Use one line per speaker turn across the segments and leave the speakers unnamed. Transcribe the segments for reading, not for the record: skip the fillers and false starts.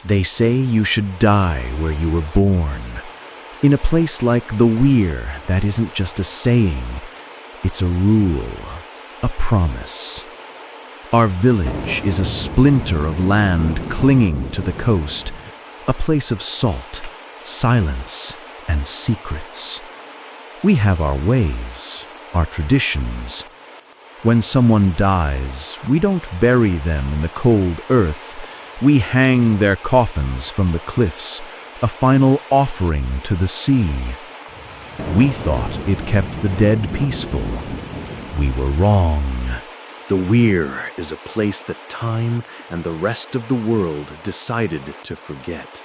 They say you should die where you were born. In a place like the Weir, that isn't just a saying, it's a rule, a promise. Our village is a splinter of land clinging to the coast, a place of salt, silence, and secrets. We have our ways, our traditions. When someone dies, we don't bury them in the cold earth. We hang their coffins from the cliffs, a final offering to the sea. We thought it kept the dead peaceful. We were wrong.
The Weir is a place that time and the rest of the world decided to forget.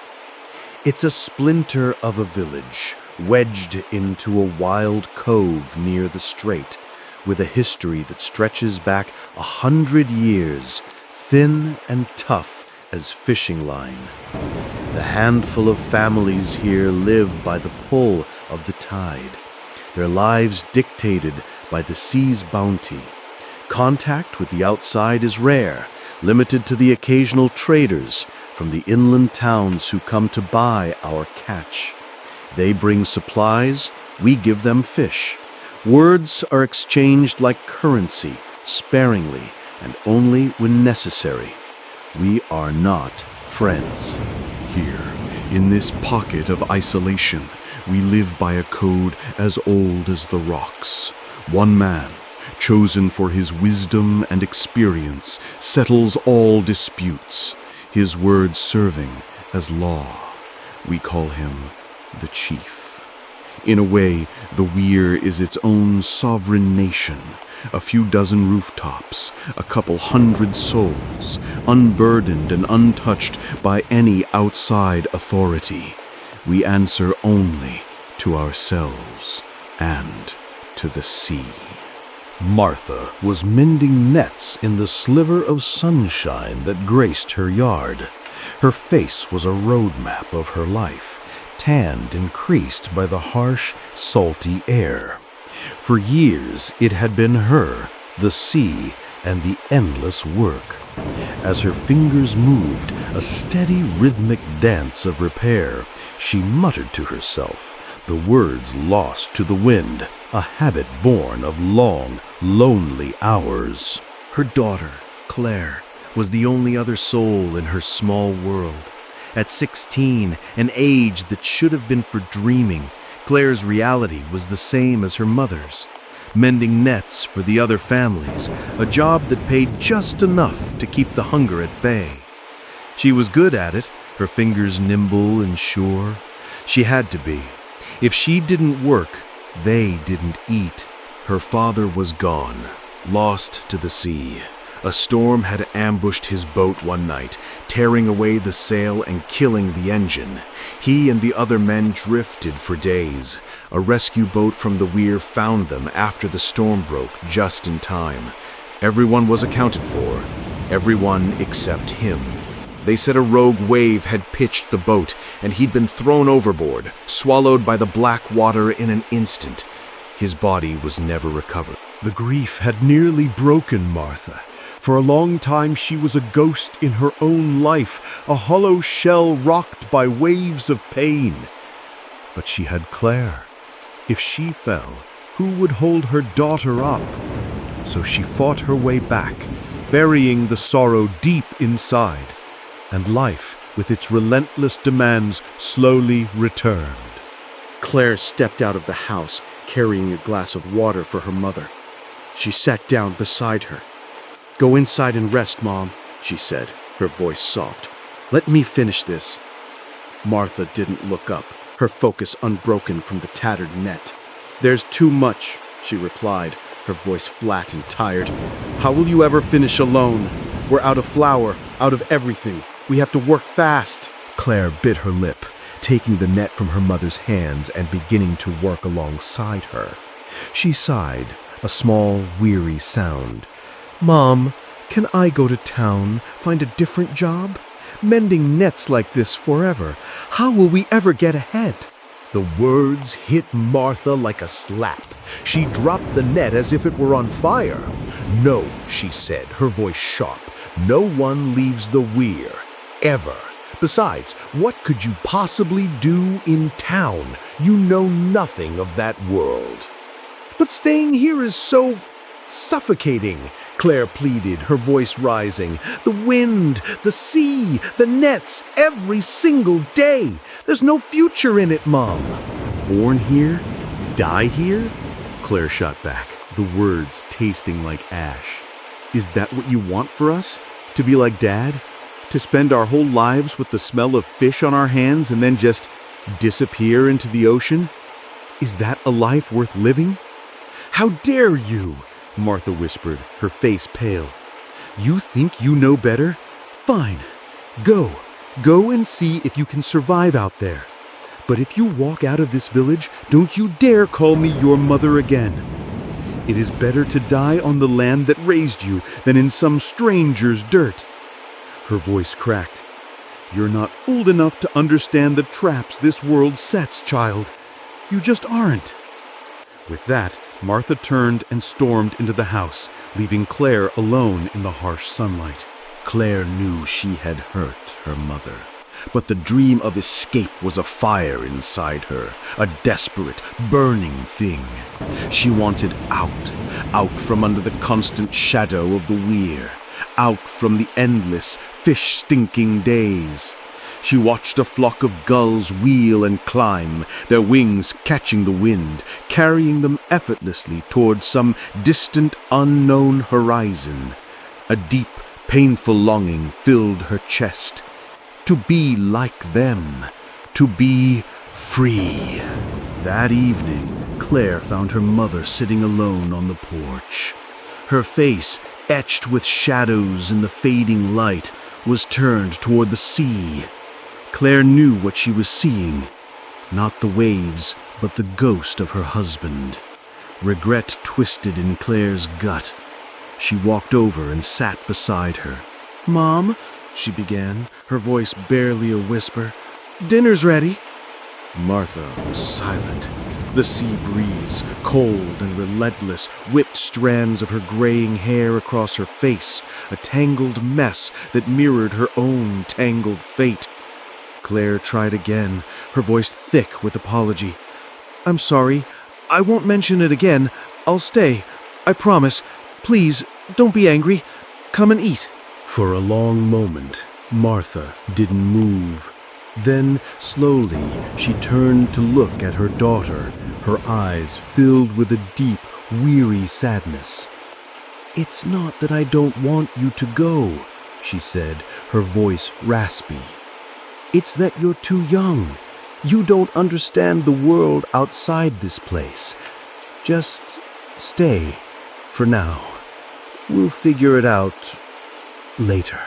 It's a splinter of a village, wedged into a wild cove near the strait, with a history that stretches back 100 years, thin and tough as fishing line. The handful of families here live by the pull of the tide, their lives dictated by the sea's bounty. Contact with the outside is rare, limited to the occasional traders from the inland towns who come to buy our catch. They bring supplies, we give them fish. Words are exchanged like currency, sparingly and only when necessary. We are not friends.
Here, in this pocket of isolation, we live by a code as old as the rocks. One man, chosen for his wisdom and experience, settles all disputes, his words serving as law. We call him the Chief. In a way, the Weir is its own sovereign nation, a few dozen rooftops, a couple hundred souls, unburdened and untouched by any outside authority. We answer only to ourselves and to the sea.
Martha was mending nets in the sliver of sunshine that graced her yard. Her face was a roadmap of her life, tanned and creased by the harsh, salty air. For years it had been her, the sea, and the endless work. As her fingers moved, a steady rhythmic dance of repair, she muttered to herself, the words lost to the wind, a habit born of long, lonely hours.
Her daughter, Claire, was the only other soul in her small world. At 16, an age that should have been for dreaming, Claire's reality was the same as her mother's. Mending nets for the other families, a job that paid just enough to keep the hunger at bay. She was good at it, her fingers nimble and sure. She had to be. If she didn't work, they didn't eat. Her father was gone, lost to the sea. A storm had ambushed his boat one night, tearing away the sail and killing the engine. He and the other men drifted for days. A rescue boat from the Weir found them after the storm broke, just in time. Everyone was accounted for, everyone except him. They said a rogue wave had pitched the boat, and he'd been thrown overboard, swallowed by the black water in an instant. His body was never recovered.
The grief had nearly broken Martha. For a long time she was a ghost in her own life, a hollow shell rocked by waves of pain. But she had Claire. If she fell, who would hold her daughter up? So she fought her way back, burying the sorrow deep inside, and life, with its relentless demands, slowly returned.
Claire stepped out of the house, carrying a glass of water for her mother. She sat down beside her. "Go inside and rest, Mom," she said, her voice soft. "Let me finish this." Martha didn't look up, her focus unbroken from the tattered net. "There's too much," she replied, her voice flat and tired. "How will you ever finish alone? We're out of flour, out of everything. We have to work fast."
Claire bit her lip, taking the net from her mother's hands and beginning to work alongside her. She sighed, a small, weary sound. "Mom, can I go to town, find a different job? Mending nets like this forever. How will we ever get ahead?"
The words hit Martha like a slap. She dropped the net as if it were on fire. "No," she said, her voice sharp. "No one leaves the Weir, ever. Besides, what could you possibly do in town? You know nothing of that world. But staying here is so suffocating, Claire pleaded, her voice rising. The wind, the sea, the nets, every single day. There's no future in it, Mom.
Born here? Die here? Claire shot back, the words tasting like ash. Is that what you want for us? To be like Dad? To spend our whole lives with the smell of fish on our hands and then just disappear into the ocean? Is that a life worth living?
How dare you?
Martha whispered, her face pale. You think you know better? Fine. Go. Go and see if you can survive out there. But if you walk out of this village, don't you dare call me your mother again. It is better to die on the land that raised you than in some stranger's dirt. Her voice cracked. You're not old enough to understand the traps this world sets, child. You just aren't. With that, Martha turned and stormed into the house, leaving Claire alone in the harsh sunlight.
Claire knew she had hurt her mother, but the dream of escape was a fire inside her, a desperate, burning thing. She wanted out from under the constant shadow of the Weir, out from the endless, fish-stinking days. She watched a flock of gulls wheel and climb, their wings catching the wind, carrying them effortlessly towards some distant, unknown horizon. A deep, painful longing filled her chest. To be like them, to be free. That evening, Claire found her mother sitting alone on the porch. Her face, etched with shadows in the fading light, was turned toward the sea. Claire knew what she was seeing. Not the waves, but the ghost of her husband. Regret twisted in Claire's gut. She walked over and sat beside her. "Mom," she began, her voice barely a whisper, "dinner's ready." Martha was silent. The sea breeze, cold and relentless, whipped strands of her graying hair across her face, a tangled mess that mirrored her own tangled fate. Claire tried again, her voice thick with apology. "I'm sorry. I won't mention it again. I'll stay. I promise. Please, don't be angry. Come and eat." For a long moment, Martha didn't move. Then, slowly, she turned to look at her daughter, her eyes filled with a deep, weary sadness. "It's not that I don't want you to go," she said, her voice raspy. "It's that you're too young. You don't understand the world outside this place. Just stay, for now. We'll figure it out later."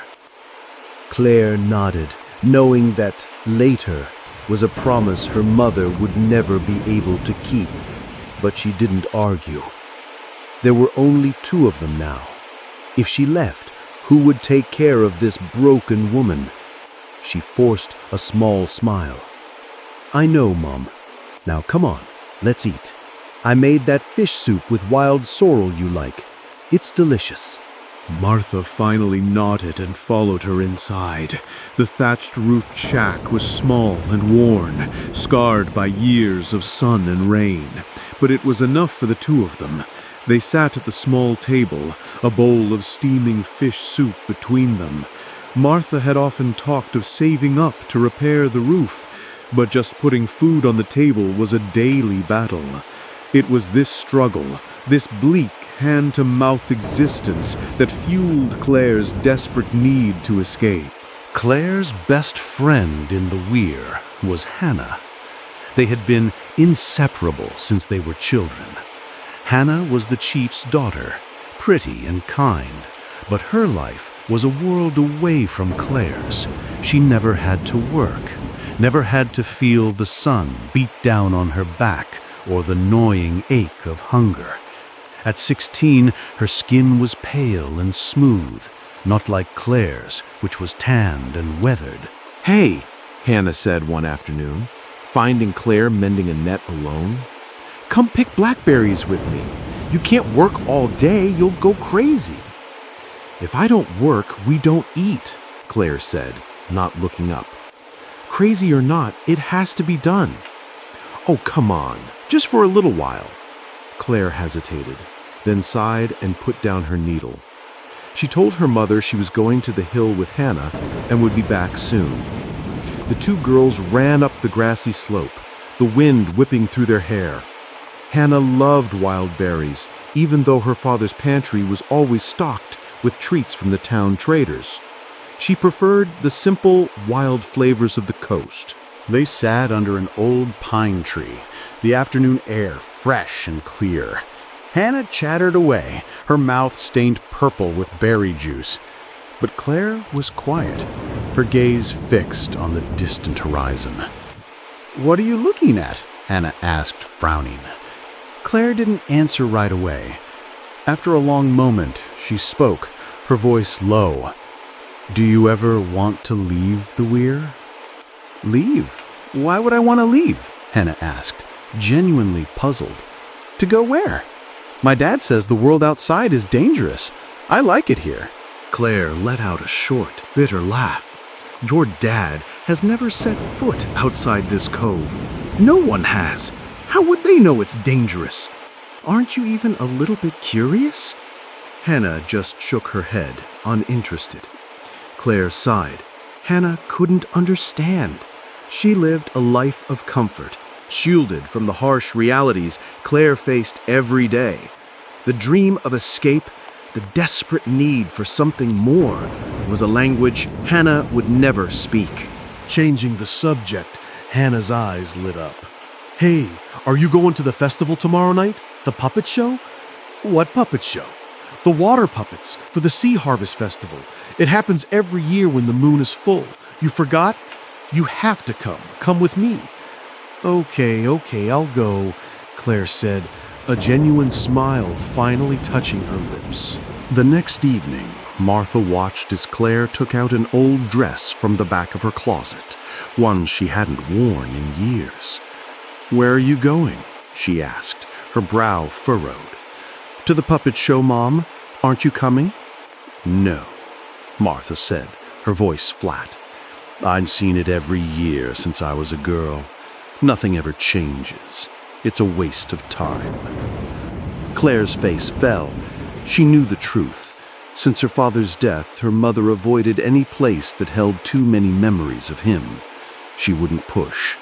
Claire nodded, knowing that later was a promise her mother would never be able to keep, but she didn't argue. There were only two of them now. If she left, who would take care of this broken woman? She forced a small smile. "I know, Mom. Now come on, let's eat. I made that fish soup with wild sorrel you like. It's delicious."
Martha finally nodded and followed her inside. The thatched-roofed shack was small and worn, scarred by years of sun and rain, but it was enough for the two of them. They sat at the small table, a bowl of steaming fish soup between them. Martha had often talked of saving up to repair the roof, but just putting food on the table was a daily battle. It was this struggle, this bleak, hand-to-mouth existence that fueled Claire's desperate need to escape.
Claire's best friend in the Weir was Hannah. They had been inseparable since they were children. Hannah was the chief's daughter, pretty and kind, but her life was a world away from Claire's. She never had to work, never had to feel the sun beat down on her back or the gnawing ache of hunger. At 16, her skin was pale and smooth, not like Claire's, which was tanned and weathered.
"Hey," Hannah said one afternoon, finding Claire mending a net alone. "Come pick blackberries with me. You can't work all day, you'll go crazy." "If I don't work, we don't eat," Claire said, not looking up.
Crazy or not, it has to be done. Oh, come on, just for a little while. Claire hesitated, then sighed and put down her needle. She told her mother she was going to the hill with Hannah and would be back soon. The two girls ran up the grassy slope, the wind whipping through their hair. Hannah loved wild berries, even though her father's pantry was always stocked with treats from the town traders. She preferred the simple, wild flavors of the coast.
They sat under an old pine tree, the afternoon air fresh and clear. Hannah chattered away, her mouth stained purple with berry juice. But Claire was quiet, her gaze fixed on the distant horizon. "What are you looking at?" Hannah asked, frowning. Claire didn't answer right away. After a long moment, she spoke, her voice low. "Do you ever want to leave the Weir?" "Leave? Why would I want to leave?" Hannah asked, genuinely puzzled. "To go where? My dad says the world outside is dangerous. I like it here."
Claire let out a short, bitter laugh. Your dad has never set foot outside this cove. No one has. How would they know it's dangerous? Aren't you even a little bit curious? Hannah just shook her head, uninterested. Claire sighed. Hannah couldn't understand. She lived a life of comfort, shielded from the harsh realities Claire faced every day. The dream of escape, the desperate need for something more, was a language Hannah would never speak.
Changing the subject, Hannah's eyes lit up. "Hey, are you going to the festival tomorrow night? The puppet show?" "What puppet show?" "The water puppets for the Sea Harvest Festival. It happens every year when the moon is full. You forgot? You have to come. Come with me." Okay, I'll go," Claire said, a genuine smile finally touching her lips.
The next evening, Martha watched as Claire took out an old dress from the back of her closet, one she hadn't worn in years. "Where are you going?" she asked, her brow furrowed. "To the puppet show, Mom. Aren't you coming?" "No," Martha said, her voice flat. "I've seen it every year since I was a girl. Nothing ever changes. It's a waste of time." Claire's face fell. She knew the truth. Since her father's death, her mother avoided any place that held too many memories of him. She wouldn't push.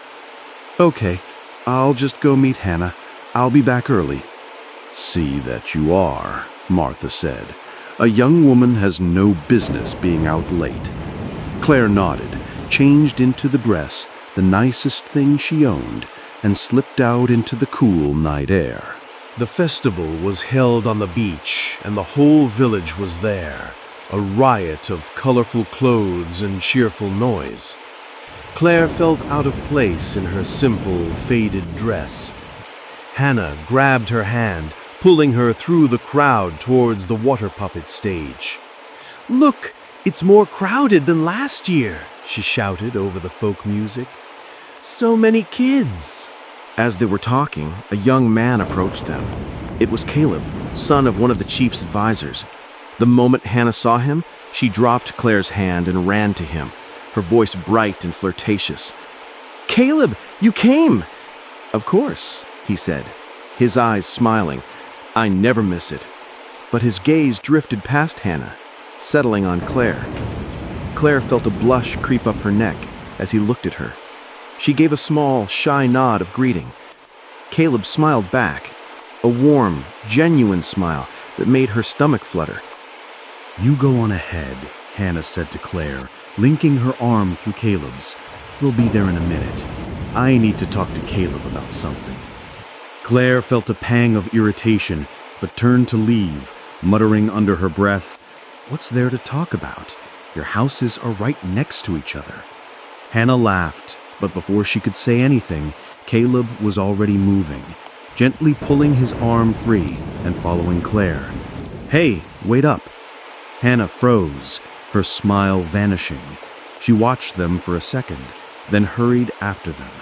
"Okay, I'll just go meet Hannah. I'll be back early." "See that you are," Martha said. "A young woman has no business being out late." Claire nodded, changed into the dress, the nicest thing she owned, and slipped out into the cool night air.
The festival was held on the beach, and the whole village was there, a riot of colorful clothes and cheerful noise. Claire felt out of place in her simple, faded dress. Hannah grabbed her hand, pulling her through the crowd towards the water puppet stage. "Look, it's more crowded than last year," she shouted over the folk music. "So many kids."
As they were talking, a young man approached them. It was Caleb, son of one of the chief's advisors. The moment Hannah saw him, she dropped Claire's hand and ran to him, her voice bright and flirtatious. "Caleb, you came!" "Of course," he said, his eyes smiling. "I never miss it." But his gaze drifted past Hannah, settling on Claire. Claire felt a blush creep up her neck as he looked at her. She gave a small, shy nod of greeting. Caleb smiled back, a warm, genuine smile that made her stomach flutter.
"You go on ahead," Hannah said to Claire, linking her arm through Caleb's. "We'll be there in a minute. I need to talk to Caleb about something." Claire felt a pang of irritation, but turned to leave, muttering under her breath, "What's there to talk about? Your houses are right next to each other." Hannah laughed, but before she could say anything, Caleb was already moving, gently pulling his arm free and following Claire. "Hey, wait up." Hannah froze, her smile vanishing. She watched them for a second, then hurried after them.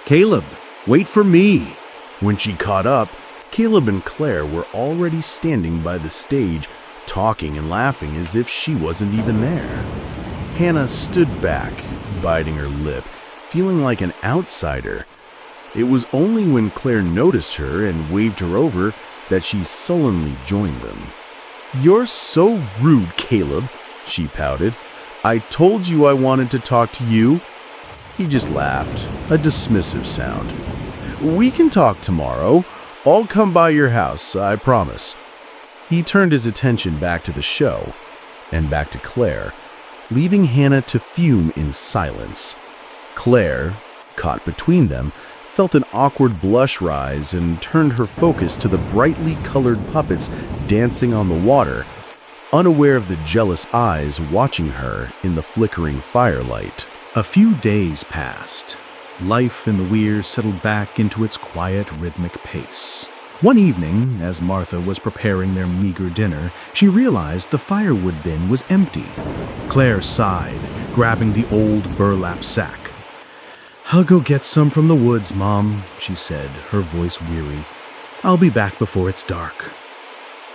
"Caleb, wait for me!" When she caught up, Caleb and Claire were already standing by the stage, talking and laughing as if she wasn't even there. Hannah stood back, biting her lip,
feeling like an outsider. It was only when Claire noticed her and waved her over that she sullenly joined them. "You're so rude, Caleb," she pouted. "I told you I wanted to talk to you." He just laughed, a dismissive sound. "We can talk tomorrow. I'll come by your house, I promise." He turned his attention back to the show, and back to Claire, leaving Hannah to fume in silence. Claire, caught between them, felt an awkward blush rise and turned her focus to the brightly colored puppets dancing on the water, unaware of the jealous eyes watching her in the flickering firelight. A few days passed. Life in the Weir settled back into its quiet, rhythmic pace. One evening, as Martha was preparing their meager dinner, she realized the firewood bin was empty. Claire sighed, grabbing the old burlap sack. "I'll go get some from the woods, Mom," she said, her voice weary. "I'll be back before it's dark."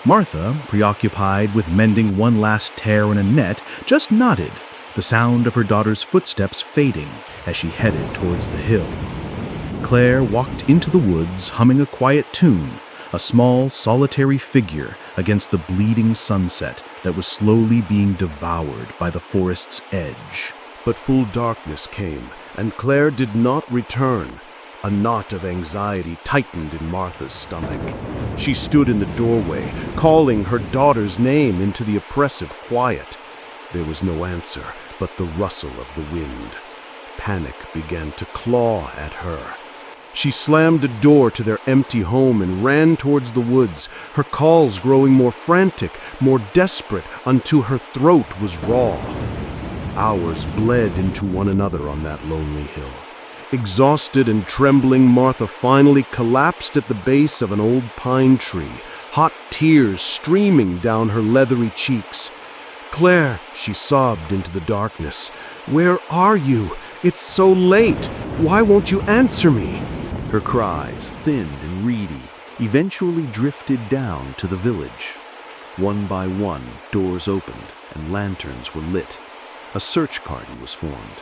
Martha, preoccupied with mending one last tear in a net, just nodded, the sound of her daughter's footsteps fading as she headed towards the hill. Claire walked into the woods, humming a quiet tune, a small, solitary figure against the bleeding sunset that was slowly being devoured by the forest's edge.
But full darkness came, and Claire did not return. A knot of anxiety tightened in Martha's stomach. She stood in the doorway, calling her daughter's name into the oppressive quiet. There was no answer but the rustle of the wind. Panic began to claw at her. She slammed the door to their empty home and ran towards the woods, her calls growing more frantic, more desperate, until her throat was raw. Hours bled into one another on that lonely hill. Exhausted and trembling, Martha finally collapsed at the base of an old pine tree, hot tears streaming down her leathery cheeks. "Claire," she sobbed into the darkness, "where are you? It's so late. Why won't you answer me?" Her cries, thin and reedy, eventually drifted down to the village. One by one, doors opened and lanterns were lit. A search party was formed.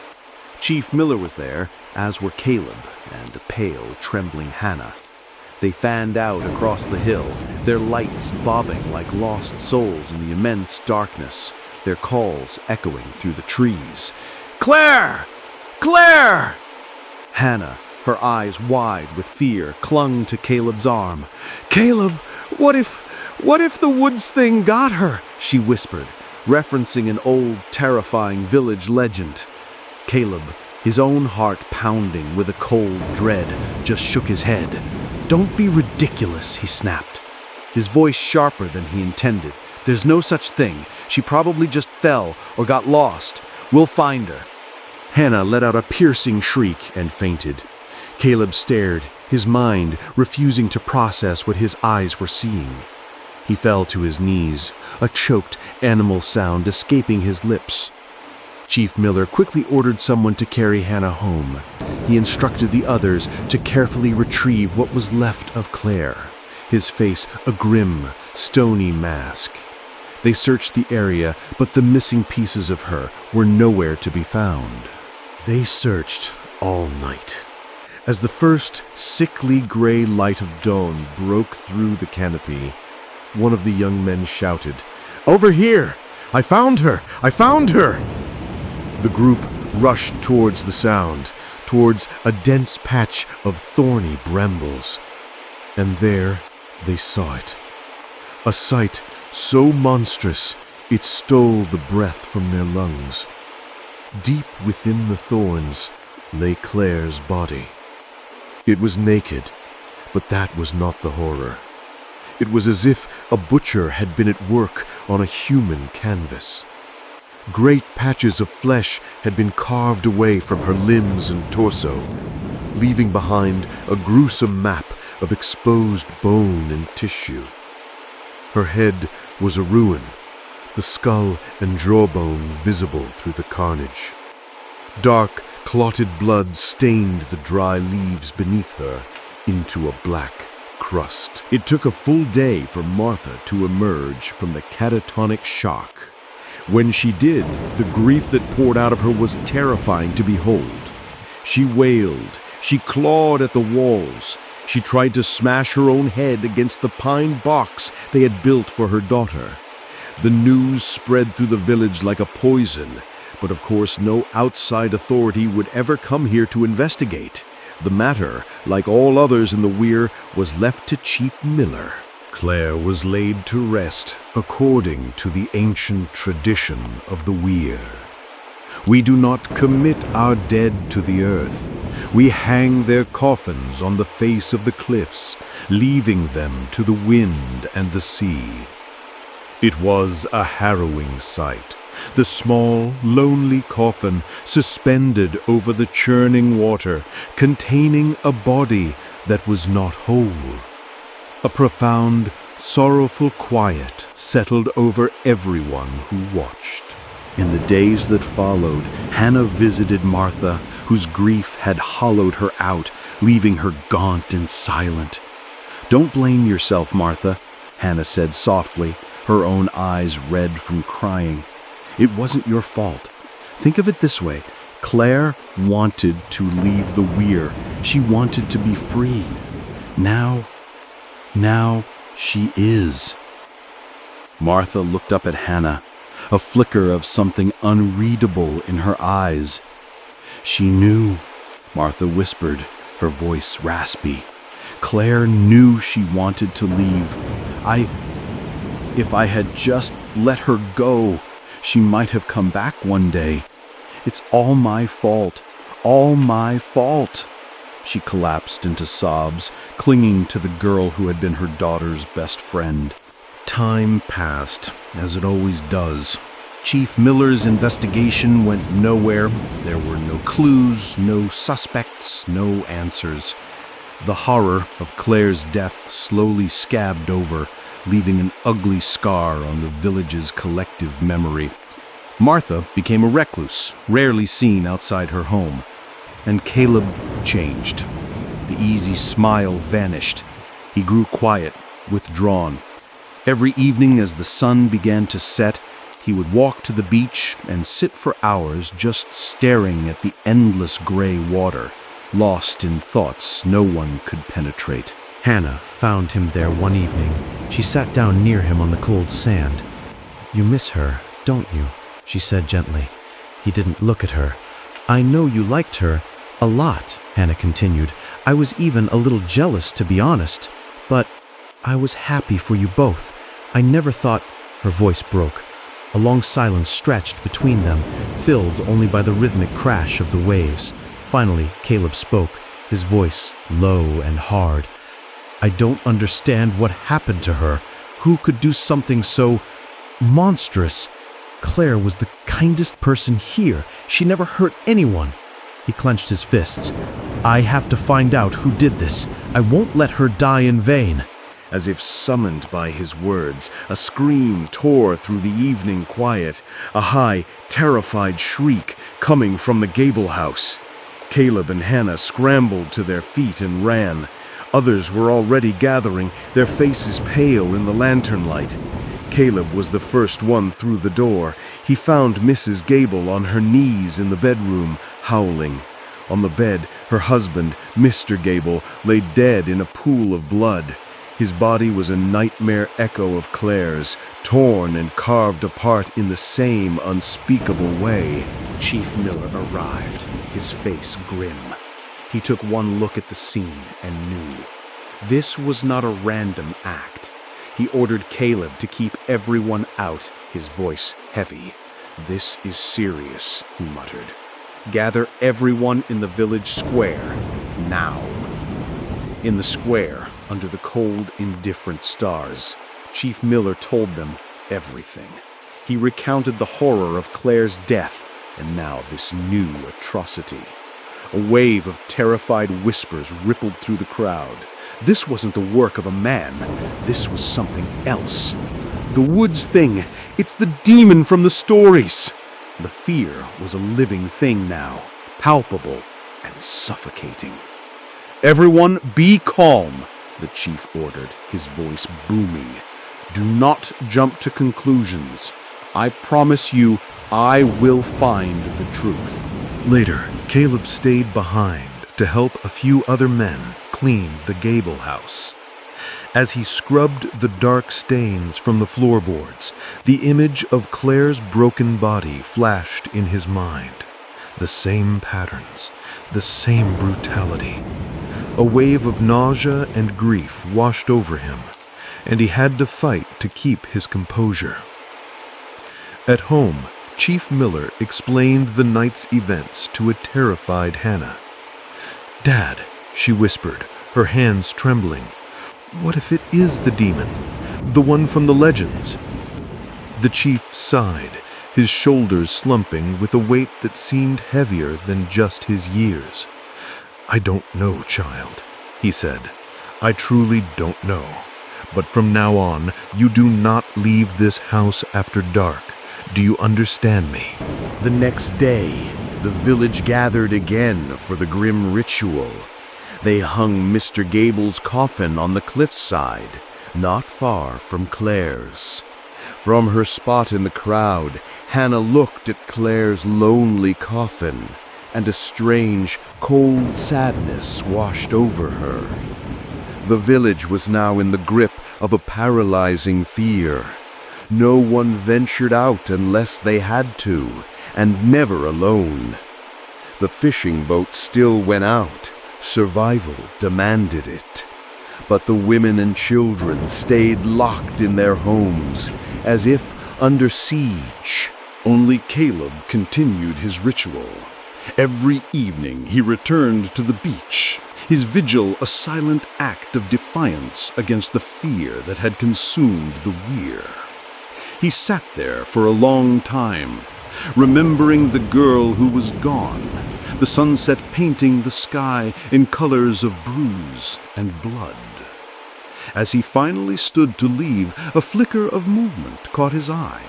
Chief Miller was there, as were Caleb and a pale, trembling Hannah. They fanned out across the hill, their lights bobbing like lost souls in the immense darkness, their calls echoing through the trees. "Claire! Claire!" Hannah, her eyes wide with fear, clung to Caleb's arm. "Caleb, what if the woods thing got her?" she whispered, referencing an old, terrifying village legend. Caleb, his own heart pounding with a cold dread, just shook his head. "Don't be ridiculous," he snapped, his voice sharper than he intended. "There's no such thing. She probably just fell or got lost. We'll find her." Hannah let out a piercing shriek and fainted. Caleb stared, his mind refusing to process what his eyes were seeing. He fell to his knees, a choked animal sound escaping his lips. Chief Miller quickly ordered someone to carry Hannah home. He instructed the others to carefully retrieve what was left of Claire, his face a grim, stony mask. They searched the area, but the missing pieces of her were nowhere to be found. They searched all night. As the first sickly gray light of dawn broke through the canopy, one of the young men shouted, "Over here! I found her! I found her!" The group rushed towards the sound, towards a dense patch of thorny brambles. And there they saw it. A sight so monstrous it stole the breath from their lungs. Deep within the thorns lay Claire's body. It was naked, but that was not the horror. It was as if a butcher had been at work on a human canvas. Great patches of flesh had been carved away from her limbs and torso, leaving behind a gruesome map of exposed bone and tissue. Her head was a ruin, the skull and jawbone visible through the carnage. Dark, clotted blood stained the dry leaves beneath her into a black crust. It took a full day for Martha to emerge from the catatonic shock. When she did, the grief that poured out of her was terrifying to behold.
She wailed. She clawed at the walls. She tried to smash her own head against the pine box they had built for her daughter. The news spread through the village like a poison, but of course no outside authority would ever come here to investigate. The matter, like all others in the Weir, was left to Chief Miller.
Claire was laid to rest according to the ancient tradition of the Weir. We do not commit our dead to the earth. We hang their coffins on the face of the cliffs, leaving them to the wind and the sea. It was a harrowing sight. The small, lonely coffin suspended over the churning water, containing a body that was not whole. A profound, sorrowful quiet settled over everyone who watched.
In the days that followed, Hannah visited Martha, whose grief had hollowed her out, leaving her gaunt and silent. "Don't blame yourself, Martha," Hannah said softly, her own eyes red from crying. "It wasn't your fault. Think of it this way. Claire wanted to leave the Weir. She wanted to be free. Now she is." Martha looked up at Hannah, a flicker of something unreadable in her eyes. "She knew," Martha whispered, her voice raspy. "Claire knew she wanted to leave. If I had just let her go, she might have come back one day. It's all my fault. All my fault." She collapsed into sobs, clinging to the girl who had been her daughter's best friend. Time passed, as it always does. Chief Miller's investigation went nowhere. There were no clues, no suspects, no answers. The horror of Claire's death slowly scabbed over, leaving an ugly scar on the village's collective memory. Martha became a recluse, rarely seen outside her home. And Caleb changed. The easy smile vanished. He grew quiet, withdrawn. Every evening as the sun began to set, he would walk to the beach and sit for hours just staring at the endless gray water, lost in thoughts no one could penetrate.
Hannah found him there one evening. She sat down near him on the cold sand. "You miss her, don't you?" she said gently. He didn't look at her. "I know you liked her a lot," Hannah continued. "I was even a little jealous, to be honest. But I was happy for you both. I never thought—" Her voice broke. A long silence stretched between them, filled only by the rhythmic crash of the waves. Finally, Caleb spoke, his voice low and hard. "I don't understand what happened to her. Who could do something so monstrous? Claire was the kindest person here. She never hurt anyone." He clenched his fists. "I have to find out who did this. I won't let her die in vain."
As if summoned by his words, a scream tore through the evening quiet, a high, terrified shriek coming from the gable house. Caleb and Hannah scrambled to their feet and ran. Others were already gathering, their faces pale in the lantern light. Caleb was the first one through the door. He found Mrs. Gable on her knees in the bedroom, howling. On the bed, her husband, Mr. Gable, lay dead in a pool of blood. His body was a nightmare echo of Claire's, torn and carved apart in the same unspeakable way. Chief Miller arrived, his face grim. He took one look at the scene and knew. This was not a random act. He ordered Caleb to keep everyone out, his voice heavy. "This is serious," he muttered. "Gather everyone in the village square, now." In the square, under the cold, indifferent stars, Chief Miller told them everything. He recounted the horror of Claire's death, and now this new atrocity. A wave of terrified whispers rippled through the crowd. This wasn't the work of a man. This was something else. The woods thing. It's the demon from the stories. The fear was a living thing now, palpable and suffocating. "Everyone be calm," the chief ordered, his voice booming. "Do not jump to conclusions. I promise you, I will find the truth."
Later, Caleb stayed behind to help a few other men clean the gable house. As he scrubbed the dark stains from the floorboards, the image of Claire's broken body flashed in his mind. The same patterns, the same brutality. A wave of nausea and grief washed over him, and he had to fight to keep his composure. At home, Chief Miller explained the night's events to a terrified Hannah. "Dad," she whispered, her hands trembling, "what if it is the demon, the one from the legends?" The chief sighed, his shoulders slumping with a weight that seemed heavier than just his years. "I don't know, child," he said. "I truly don't know. But from now on, you do not leave this house after dark. Do you understand me?"
The next day, the village gathered again for the grim ritual. They hung Mr. Gable's coffin on the cliffside, not far from Claire's. From her spot in the crowd, Hannah looked at Claire's lonely coffin, and a strange, cold sadness washed over her. The village was now in the grip of a paralyzing fear. No one ventured out unless they had to, and never alone. The fishing boats still went out. Survival demanded it. But the women and children stayed locked in their homes, as if under siege.
Only Caleb continued his ritual. Every evening he returned to the beach, his vigil a silent act of defiance against the fear that had consumed the Weir. He sat there for a long time, remembering the girl who was gone, the sunset painting the sky in colors of bruise and blood. As he finally stood to leave, a flicker of movement caught his eye.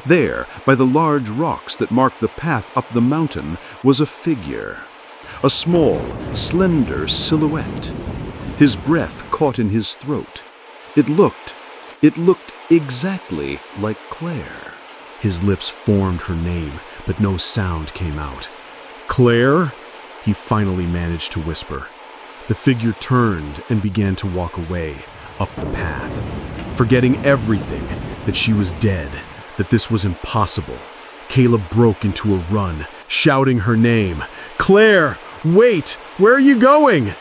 There, by the large rocks that marked the path up the mountain, was a figure, a small, slender silhouette. His breath caught in his throat. It looked exactly like Claire.
His lips formed her name, but no sound came out. "Claire?" he finally managed to whisper. The figure turned and began to walk away, up the path, forgetting everything, that she was dead, that this was impossible. Caleb broke into a run, shouting her name. "Claire, wait! Where are you going?"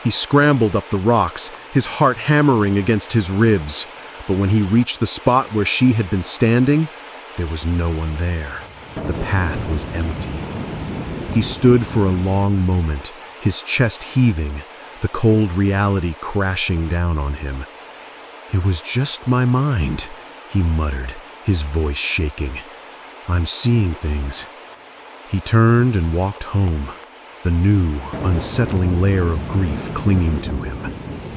He scrambled up the rocks, his heart hammering against his ribs. But when he reached the spot where she had been standing, there was no one there. The path was empty. He stood for a long moment, his chest heaving, the cold reality crashing down on him. "It was just my mind," he muttered, his voice shaking. "I'm seeing things." He turned and walked home, the new, unsettling layer of grief clinging to him.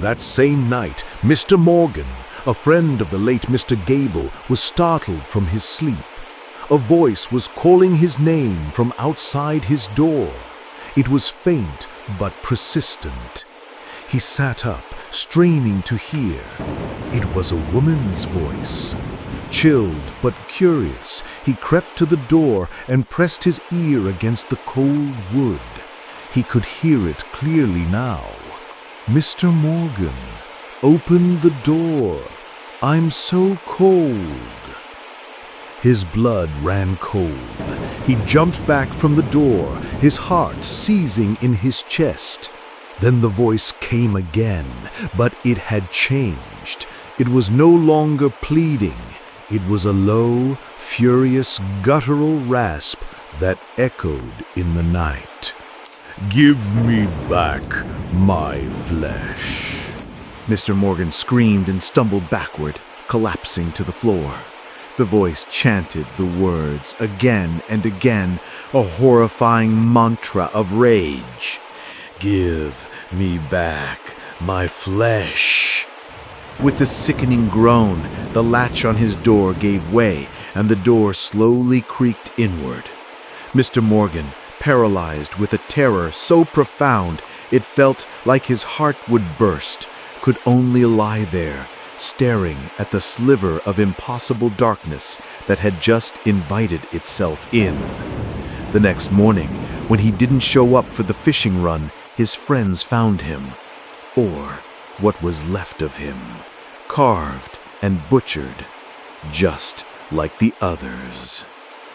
That same night, Mr. Morgan, a friend of the late Mr. Gable, was startled from his sleep. A voice was calling his name from outside his door. It was faint but persistent. He sat up, straining to hear. It was a woman's voice. Chilled but curious, he crept to the door and pressed his ear against the cold wood. He could hear it clearly now. "Mr. Morgan, open the door. I'm so cold." His blood ran cold. He jumped back from the door, his heart seizing in his chest. Then the voice came again, but it had changed. It was no longer pleading. It was a low, furious, guttural rasp that echoed in the night. "Give me back my flesh."
Mr. Morgan screamed and stumbled backward, collapsing to the floor. The voice chanted the words again and again, a horrifying mantra of rage. "Give me back my flesh." With a sickening groan, the latch on his door gave way, and the door slowly creaked inward. Mr. Morgan, paralyzed with a terror so profound it felt like his heart would burst, could only lie there, staring at the sliver of impossible darkness that had just invited itself in. The next morning, When he didn't show up for the fishing run, his friends found him, or what was left of him, carved and butchered, just like the others.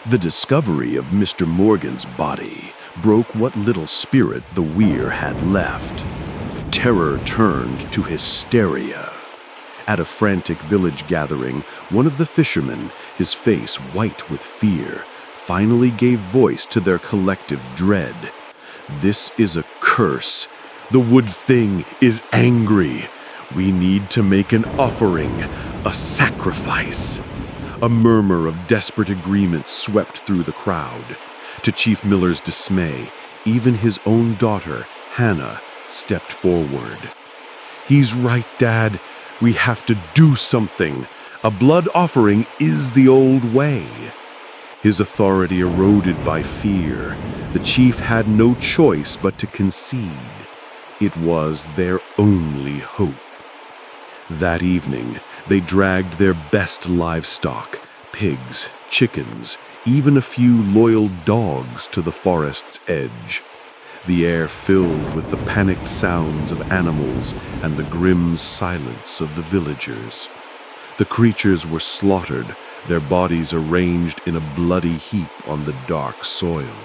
The discovery of Mr. Morgan's body broke what little spirit the Weir had left. Terror turned to hysteria. At a frantic village gathering, one of the fishermen, his face white with fear, finally gave voice to their collective dread. This is a curse. The woods thing is angry. We need to make an offering, a sacrifice. A murmur of desperate agreement swept through the crowd. To Chief Miller's dismay, even his own daughter, Hannah, stepped forward. "He's right, Dad. We have to do something. A blood offering is the old way." His authority eroded by fear, the chief had no choice but to concede. It was their only hope. That evening, they dragged their best livestock, pigs, chickens, even a few loyal dogs, to the forest's edge. The air filled with the panicked sounds of animals and the grim silence of the villagers. The creatures were slaughtered, their bodies arranged in a bloody heap on the dark soil.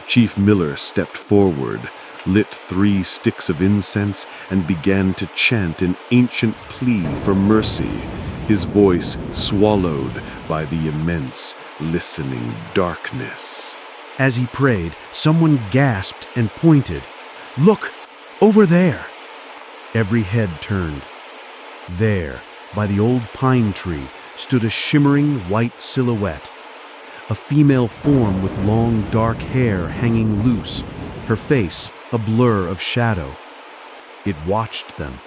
Chief Miller stepped forward, lit 3 sticks of incense, and began to chant an ancient plea for mercy, his voice swallowed by the immense, listening darkness.
As he prayed, someone gasped and pointed. "Look! Over there!" Every head turned. There, by the old pine tree, stood a shimmering white silhouette. A female form with long dark hair hanging loose, her face a blur of shadow. It watched them.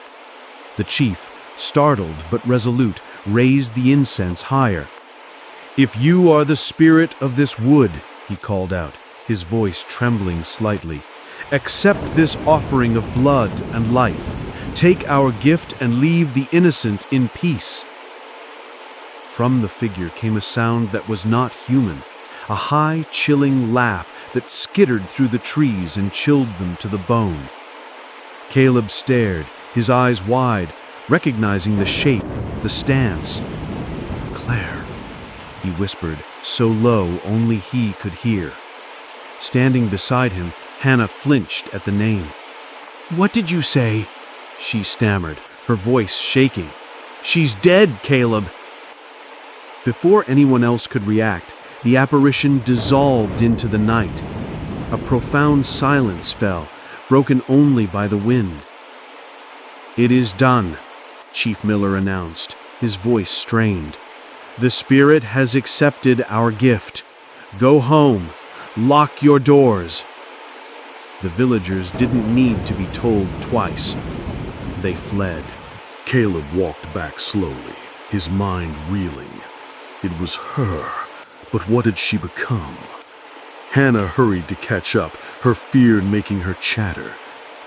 The chief, startled but resolute, raised the incense higher. "If you are the spirit of this wood," he called out, his voice trembling slightly, "accept this offering of blood and life. Take our gift and leave the innocent in peace." From the figure came a sound that was not human, a high, chilling laugh that skittered through the trees and chilled them to the bone. Caleb stared, his eyes wide, recognizing the shape, the stance. "Claire," he whispered, so low only he could hear. Standing beside him, Hannah flinched at the name. "What did you say?" she stammered, her voice shaking. "She's dead, Caleb!" Before anyone else could react, the apparition dissolved into the night. A profound silence fell, broken only by the wind. "It is done," Chief Miller announced, his voice strained. "The spirit has accepted our gift. Go home. Lock your doors." The villagers didn't need to be told twice. They fled.
Caleb walked back slowly, his mind reeling. It was her, but what had she become? Hannah hurried to catch up, her fear making her chatter.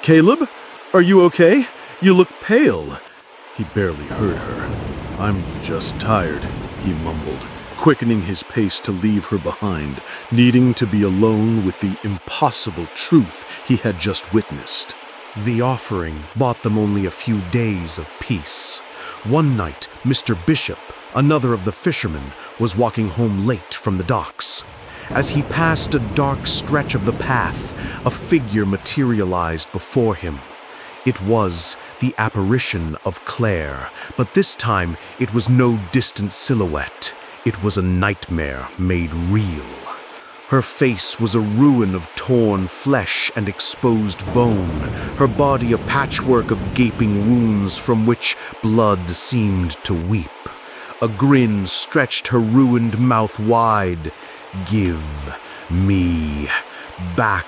"Caleb, are you okay? You look pale." He barely heard her. "I'm just tired," he mumbled, quickening his pace to leave her behind, needing to be alone with the impossible truth he had just witnessed.
The offering bought them only a few days of peace. One night, Mr. Bishop, another of the fishermen, was walking home late from the docks. As he passed a dark stretch of the path, a figure materialized before him. It was the apparition of Claire, but this time it was no distant silhouette. It was a nightmare made real. Her face was a ruin of torn flesh and exposed bone, her body a patchwork of gaping wounds from which blood seemed to weep. A grin stretched her ruined mouth wide. "Give me back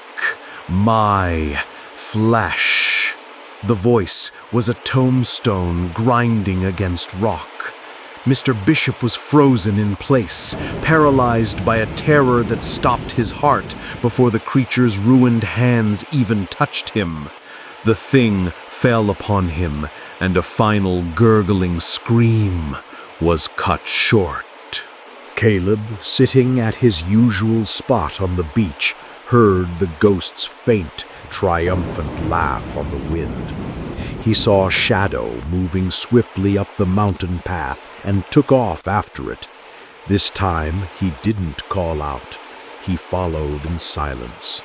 my flesh." The voice was a tombstone grinding against rock. Mr. Bishop was frozen in place, paralyzed by a terror that stopped his heart before the creature's ruined hands even touched him. The thing fell upon him, and a final gurgling scream was cut short.
Caleb, sitting at his usual spot on the beach, heard the ghost's faint, triumphant laugh on the wind. He saw a shadow moving swiftly up the mountain path and took off after it. This time he didn't call out. He followed in silence.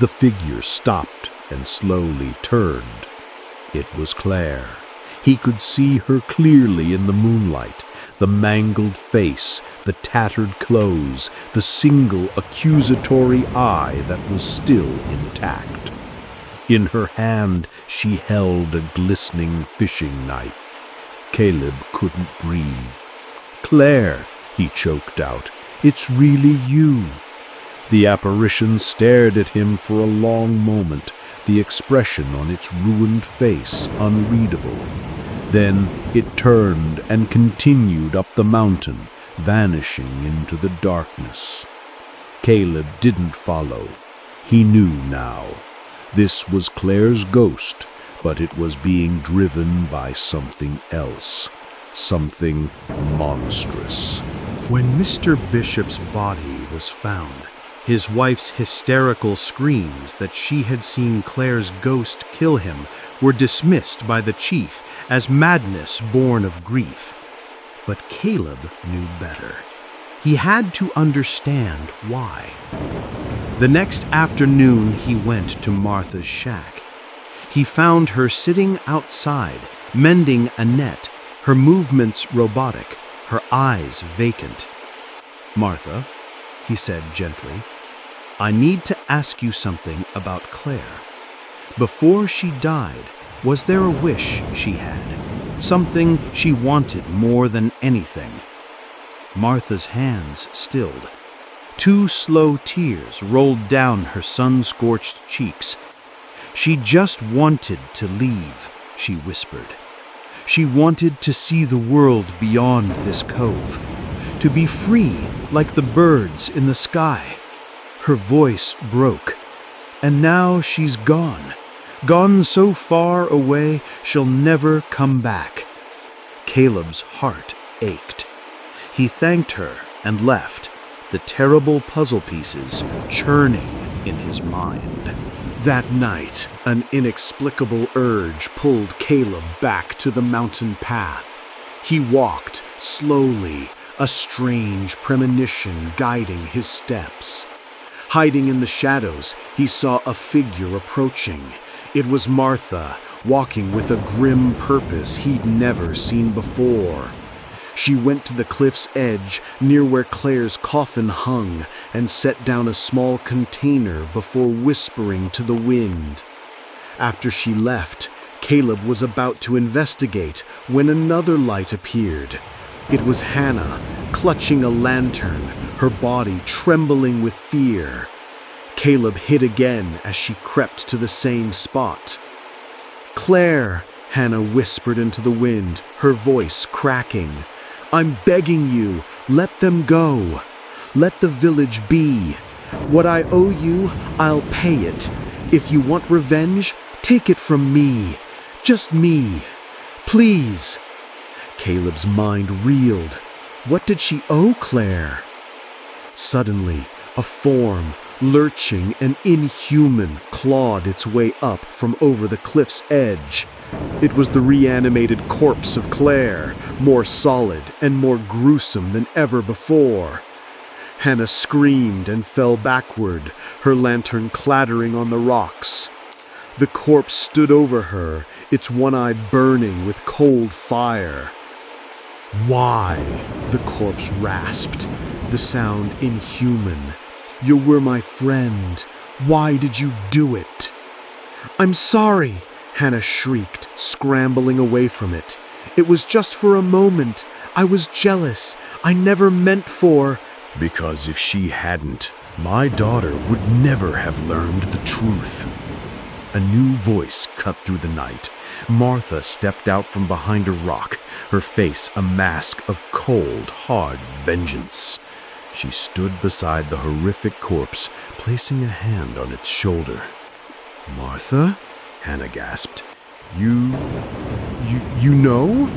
The figure stopped and slowly turned. It was Claire. He could see her clearly in the moonlight, the mangled face, the tattered clothes, the single accusatory eye that was still intact. In her hand she held a glistening fishing knife. Caleb couldn't breathe. "Claire," he choked out, "it's really you." The apparition stared at him for a long moment, the expression on its ruined face unreadable. Then it turned and continued up the mountain, vanishing into the darkness. Caleb didn't follow. He knew now. This was Claire's ghost, but it was being driven by something else, something monstrous.
When Mr. Bishop's body was found, his wife's hysterical screams that she had seen Claire's ghost kill him were dismissed by the chief as madness born of grief. But Caleb knew better. He had to understand why. The next afternoon he went to Martha's shack. He found her sitting outside, mending a net, her movements robotic, her eyes vacant. "Martha," he said gently, "I need to ask you something about Claire. Before she died, was there a wish she had? Something she wanted more than anything?" Martha's hands stilled. 2 slow tears rolled down her sun-scorched cheeks. "She just wanted to leave," she whispered. "She wanted to see the world beyond this cove, to be free like the birds in the sky." Her voice broke. "And now she's gone. Gone so far away she'll never come back." Caleb's heart ached. He thanked her and left, the terrible puzzle pieces churning in his mind. That night, an inexplicable urge pulled Caleb back to the mountain path. He walked slowly, a strange premonition guiding his steps. Hiding in the shadows, he saw a figure approaching. It was Martha, walking with a grim purpose he'd never seen before. She went to the cliff's edge, near where Claire's coffin hung, and set down a small container before whispering to the wind. After she left, Caleb was about to investigate when another light appeared. It was Hannah, clutching a lantern, her body trembling with fear. Caleb hid again as she crept to the same spot. "Claire," Hannah whispered into the wind, her voice cracking. "I'm begging you, let them go. Let the village be. What I owe you, I'll pay it. If you want revenge, take it from me. Just me. Please." Caleb's mind reeled. What did she owe Claire? Suddenly, a form, lurching and inhuman, clawed its way up from over the cliff's edge. It was the reanimated corpse of Claire, more solid and more gruesome than ever before. Hannah screamed and fell backward, her lantern clattering on the rocks. The corpse stood over her, its one eye burning with cold fire. "Why?" the corpse rasped, the sound inhuman. "You were my friend. Why did you do it?" "I'm sorry," Hannah shrieked, scrambling away from it. "It was just for a moment. I was jealous. I never meant for—"
Because if she hadn't, my daughter would never have learned the truth. A new voice cut through the night. Martha stepped out from behind a rock, her face a mask of cold, hard vengeance. She stood beside the horrific corpse, placing a hand on its shoulder. "Martha?" Hannah gasped. You know?"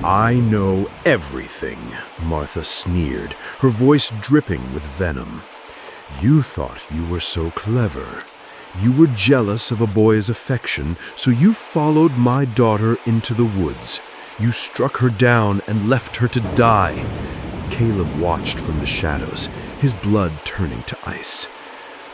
"I know everything," Martha sneered, her voice dripping with venom.
You thought you were so clever. You were jealous of a boy's affection, so you followed my daughter into the woods. You struck her down and left her to die. Caleb watched from the shadows, his blood turning to ice.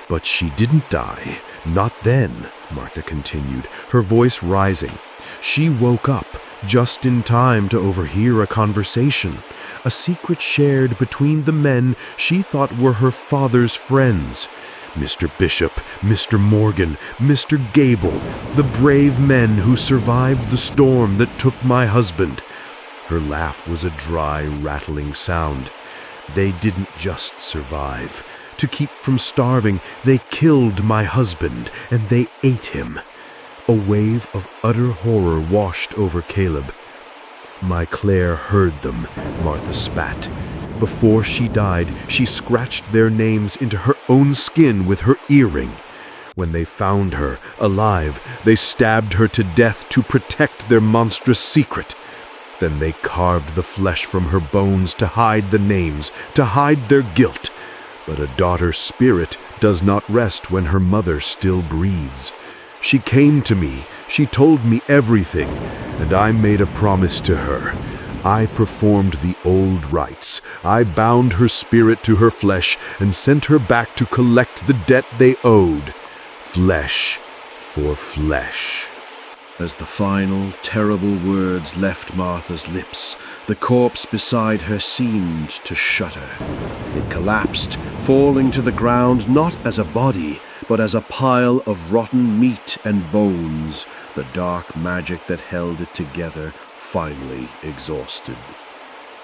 But she didn't die. Not then, Martha continued, her voice rising. She woke up just in time to overhear a conversation, a secret shared between the men she thought were her father's friends. Mr. Bishop, Mr. Morgan, Mr. Gable, the brave men who survived the storm that took my husband. Her laugh was a dry, rattling sound. They didn't just survive. To keep from starving, they killed my husband, and they ate him. A wave of utter horror washed over Caleb. My Claire heard them, Martha spat. Before she died, she scratched their names into her own skin with her earring. When they found her, alive, they stabbed her to death to protect their monstrous secret. Then they carved the flesh from her bones to hide the names, to hide their guilt. But a daughter's spirit does not rest when her mother still breathes. She came to me, she told me everything, and I made a promise to her. I performed the old rites. I bound her spirit to her flesh and sent her back to collect the debt they owed. Flesh for flesh.
As the final, terrible words left Martha's lips, the corpse beside her seemed to shudder. It collapsed, falling to the ground not as a body, but as a pile of rotten meat and bones, the dark magic that held it together finally exhausted.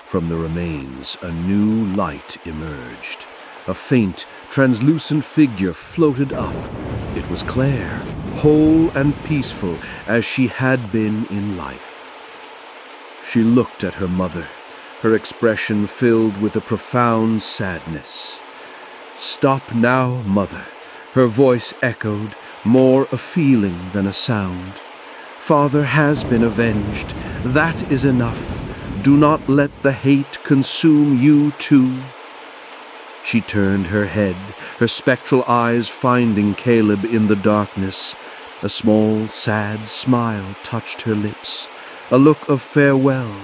From the remains, a new light emerged. A faint, translucent figure floated up. It was Claire, whole and peaceful as she had been in life. She looked at her mother, her expression filled with a profound sadness. "Stop now, mother," her voice echoed, more a feeling than a sound. "Father has been avenged. That is enough. Do not let the hate consume you too." She turned her head, her spectral eyes finding Caleb in the darkness. A small, sad smile touched her lips, a look of farewell,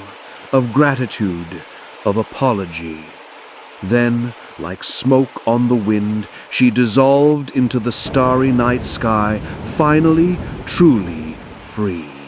of gratitude, of apology. Then, like smoke on the wind, she dissolved into the starry night sky, finally, truly free.